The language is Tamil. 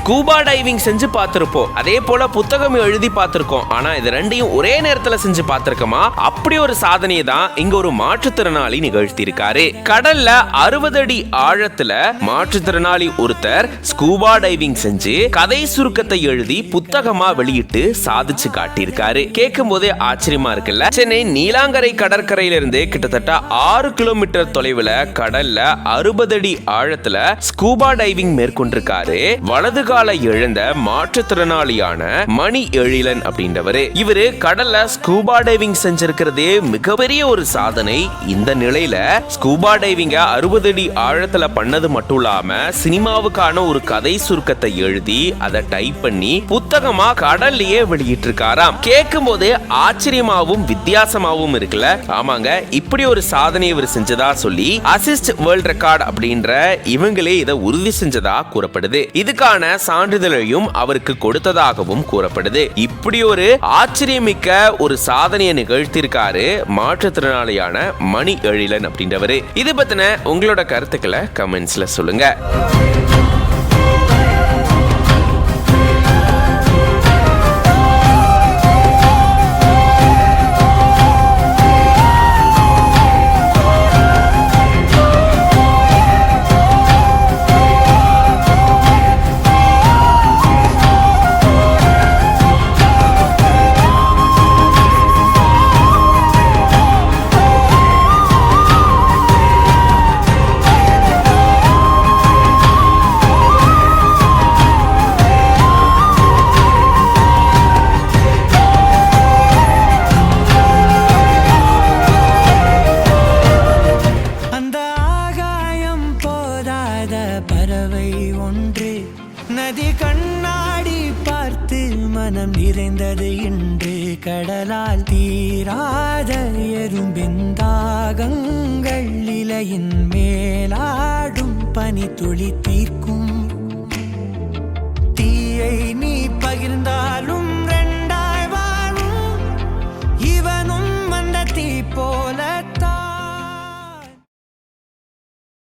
ஸ்கூபா டைவிங் செஞ்சு பார்த்திருப்போம், அதே போல புத்தகம் எழுதி பார்த்திருக்கோம். ஆனா இது ரெண்டையும் ஒரே நேரத்துல செஞ்சு பார்த்திருக்கோமா? அப்படி ஒரு சாதனையை தான் இங்க ஒரு மாற்றுத்திறனாளி நிகழ்த்தி இருக்காரு. கடல்ல 60 அடி ஆழத்துல மாற்றுத்திறனாளி ஒருத்தர் ஸ்கூபா டைவிங் செஞ்சு கதை சுருக்கத்தை எழுதி புத்தகமா வெளியிட்டு சாதிச்சு காட்டியிருக்காரு. கேட்கும் போதே ஆச்சரியமா இருக்குல்ல? சென்னை நீலாங்கரை கடற்கரையில இருந்து கிட்டத்தட்ட 6 கிலோமீட்டர் தொலைவுல கடல்ல 60 அடி ஆழத்துல ஸ்கூபா டைவிங் மேற்கொண்டிருக்காரு வலது கால இழந்த மாற்றுத்திறனாளியான மணி எழிலன் அப்படின்றவரு. இவரு கடல்ல ஸ்கூபா டைவிங் செஞ்சிருக்கிறதே மிகப்பெரிய ஒரு சாதனை. இந்த நிலையில ஸ்கூபா டைவிங்க 60 அடி ஆழத்துல பண்ணது மட்டும் இல்லாம சினிமாவுக்கான ஒரு கதை சுருக்கத்தை எழுதி அதை டைப் பண்ணி புத்தகமா கடல்லையே வெளியிட்டு இருக்காராம். கேட்கும் போதே ஆச்சரியமாவும் வித்தியாசமாவும் இருக்குல்ல? ஆமாங்க, இப்படி ஒரு சாதனை இவர் செஞ்சதா சொல்லி அசிஸ்ட் வேர்ல்ட் ரெக்கார்ட் அப்படின்ற இவங்களே இதை உறுதி செஞ்சதா கூறப்படுது. இதுக்கான சான்றிதழையும் அவருக்கு கொடுத்ததாகவும் கூறப்படுது. இப்படி ஒரு ஆச்சரியமிக்க ஒரு சாதனையை நிகழ்த்தியிருக்காரு மாற்றுத்திறனாளியான மணி எழிலன் அப்படின்றவரு. இது பத்தின உங்களோட கருத்துக்களை கமெண்ட்ஸ்ல சொல்லுங்க. பறவை ஒன்று நதி கண்ணாடி பார்த்து மனம் நிறைந்தது இன்று. கடலால் தீராத எறும்பின் தாகங்கள் இலையின் மேலாடும் பனி துளி தீர்க்கும்.